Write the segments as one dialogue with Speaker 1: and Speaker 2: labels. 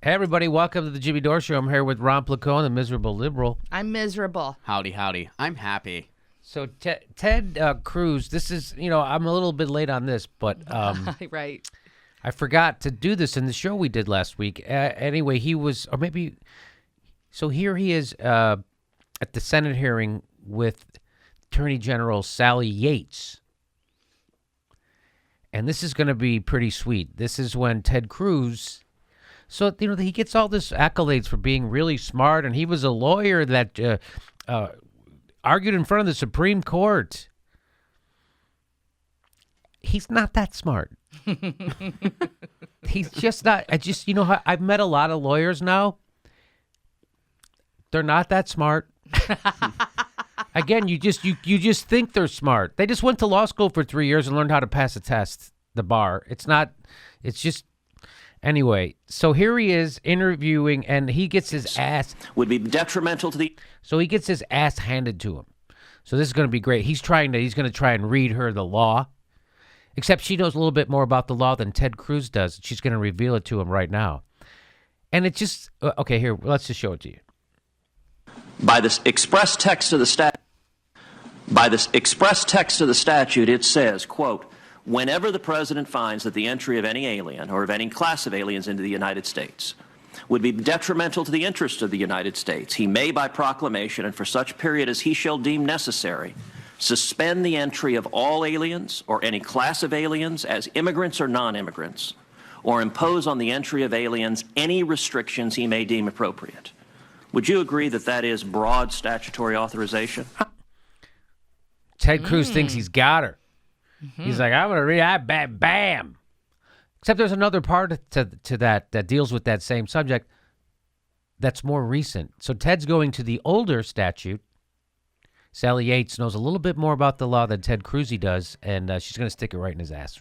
Speaker 1: Hey, everybody, welcome to the Jimmy Dore Show. I'm here with Ron Placone, the miserable liberal.
Speaker 2: I'm miserable.
Speaker 3: Howdy, howdy. I'm happy.
Speaker 1: So, Ted Cruz, this is, I'm a little bit late on this, but
Speaker 2: Right.
Speaker 1: I forgot to do this in the show we did last week. Anyway, so here he is at the Senate hearing with Attorney General Sally Yates. And this is going to be pretty sweet. This is when Ted Cruz... So, he gets all this accolades for being really smart, and he was a lawyer that argued in front of the Supreme Court. He's not that smart. He's just not. I've met a lot of lawyers now. They're not that smart. Again, you just think they're smart. They just went to law school for 3 years and learned how to pass a test, the bar. Anyway, so here he is interviewing, and he gets his ass...
Speaker 4: Would be detrimental to the...
Speaker 1: So he gets his ass handed to him. So this is going to be great. He's going to try and read her the law, except she knows a little bit more about the law than Ted Cruz does. She's going to reveal it to him right now. And it just... Okay, here, let's just show it to you.
Speaker 4: By this express text of the statute, it says, quote, whenever the president finds that the entry of any alien or of any class of aliens into the United States would be detrimental to the interests of the United States, he may, by proclamation and for such period as he shall deem necessary, suspend the entry of all aliens or any class of aliens as immigrants or non-immigrants, or impose on the entry of aliens any restrictions he may deem appropriate. Would you agree that that is broad statutory authorization?
Speaker 1: Ted Cruz thinks he's got her. He's like, I'm going to read that, bam. Except there's another part to that deals with that same subject that's more recent. So Ted's going to the older statute. Sally Yates knows a little bit more about the law than Ted Cruz does, and she's going to stick it right in his ass.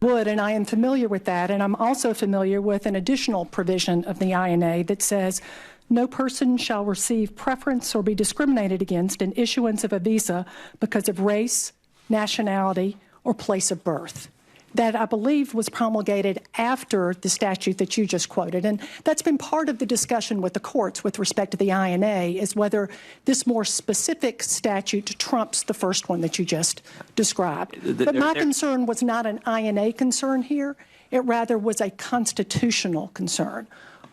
Speaker 5: And I am familiar with that, and I'm also familiar with an additional provision of the INA that says no person shall receive preference or be discriminated against in issuance of a visa because of race, nationality, or place of birth. That, I believe, was promulgated after the statute that you just quoted. And that's been part of the discussion with the courts with respect to the INA, is whether this more specific statute trumps the first one that you just described. But my concern was not an INA concern here. It rather was a constitutional concern,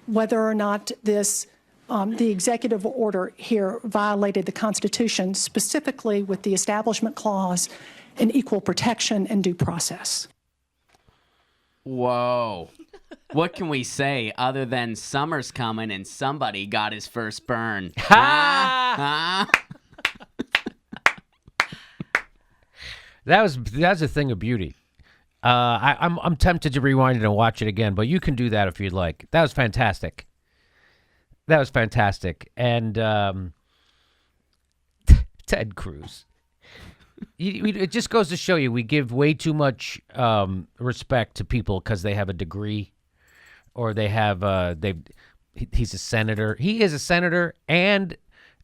Speaker 5: whether or not this the executive order here violated the Constitution, specifically with the Establishment Clause and equal protection and due process.
Speaker 3: Whoa. What can we say other than summer's coming and somebody got his first burn?
Speaker 1: That's a thing of beauty. I'm tempted to rewind it and watch it again, but you can do that if you'd like. That was fantastic. And Ted Cruz. It just goes to show you we give way too much respect to people because they have a degree or they have he's a senator. He is a senator, and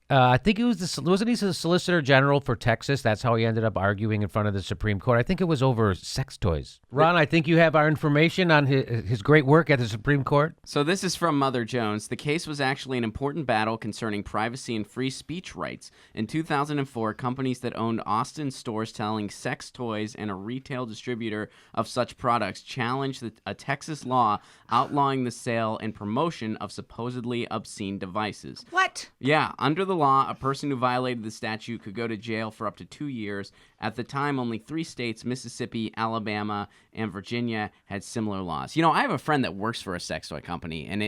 Speaker 1: I think wasn't he the Solicitor General for Texas? That's how he ended up arguing in front of the Supreme Court. I think it was over sex toys. Ron, I think you have our information on his great work at the Supreme Court.
Speaker 3: So this is from Mother Jones. The case was actually an important battle concerning privacy and free speech rights. In 2004, companies that owned Austin stores selling sex toys and a retail distributor of such products challenged a Texas law outlawing the sale and promotion of supposedly obscene devices.
Speaker 2: What?
Speaker 3: Yeah, under the law, a person who violated the statute could go to jail for up to 2 years. At the time, only 3 states, Mississippi, Alabama, and Virginia, had similar laws. I have a friend that works for a sex toy company, and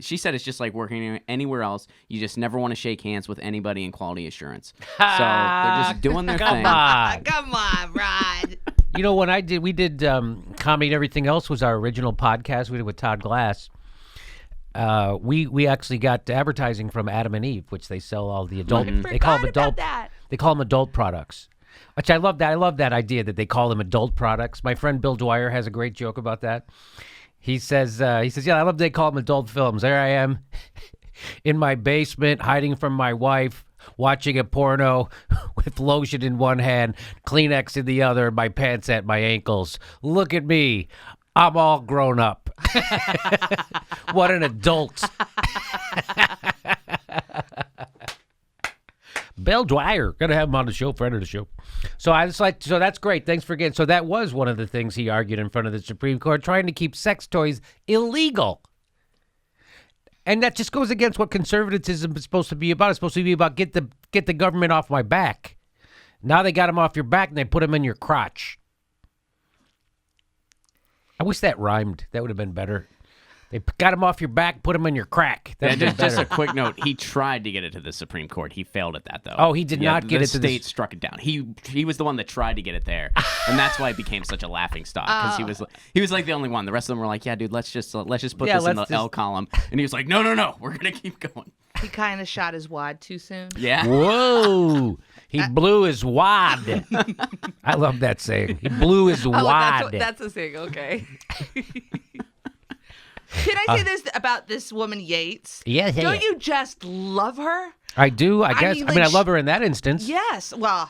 Speaker 3: she said it's just like working anywhere else. You just never want to shake hands with anybody in quality assurance. So they're just doing their thing.
Speaker 2: Come on, Rod.
Speaker 1: When we did Comedy and Everything Else was our original podcast we did with Todd Glass. We actually got advertising from Adam and Eve, which they sell all the adult. They call them adult. They call them adult products. Which I love that. I love that idea that they call them adult products. My friend Bill Dwyer has a great joke about that. He says, yeah, I love they call them adult films. There I am in my basement, hiding from my wife, watching a porno with lotion in one hand, Kleenex in the other, my pants at my ankles. Look at me. I'm all grown up. What an adult. Bill Dwyer, gonna have him on the show, friend of the show. So I was like, so that's great. Thanks for getting. So that was one of the things he argued in front of the Supreme Court, trying to keep sex toys illegal. And that just goes against what conservatism is supposed to be about. It's supposed to be about get the government off my back. Now they got him off your back and they put him in your crotch. I wish that rhymed. That would have been better. They got him off your back, put him in your crack.
Speaker 3: Yeah, just a quick note. He tried to get it to the Supreme Court. He failed at that, though.
Speaker 1: Oh, he did not get it to
Speaker 3: the state. Struck it down. He was the one that tried to get it there, and that's why it became such a laughing stock. Because he was like the only one. The rest of them were like, "Yeah, dude, let's just put this in the L column." And he was like, "No, we're gonna keep going."
Speaker 2: He kind of shot his wad too soon.
Speaker 3: Yeah.
Speaker 1: Whoa. He blew his wad. I love that saying. He blew his wad.
Speaker 2: That's a thing. Okay. Can I say this about this woman Yates?
Speaker 1: Yeah.
Speaker 2: Don't you just love her?
Speaker 1: I do, I guess. I mean, I love her in that instance.
Speaker 2: Yes. Well,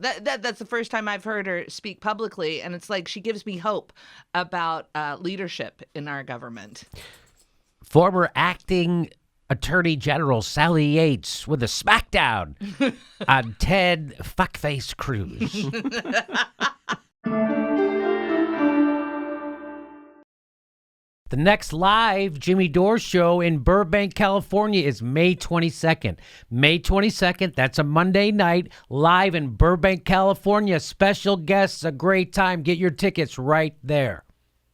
Speaker 2: that's the first time I've heard her speak publicly, and it's like she gives me hope about leadership in our government.
Speaker 1: Former acting Attorney General Sally Yates with a smackdown on Ted Fuckface Cruz. The next live Jimmy Dore show in Burbank, California is May 22nd. May 22nd, that's a Monday night, live in Burbank, California. Special guests, a great time. Get your tickets right there.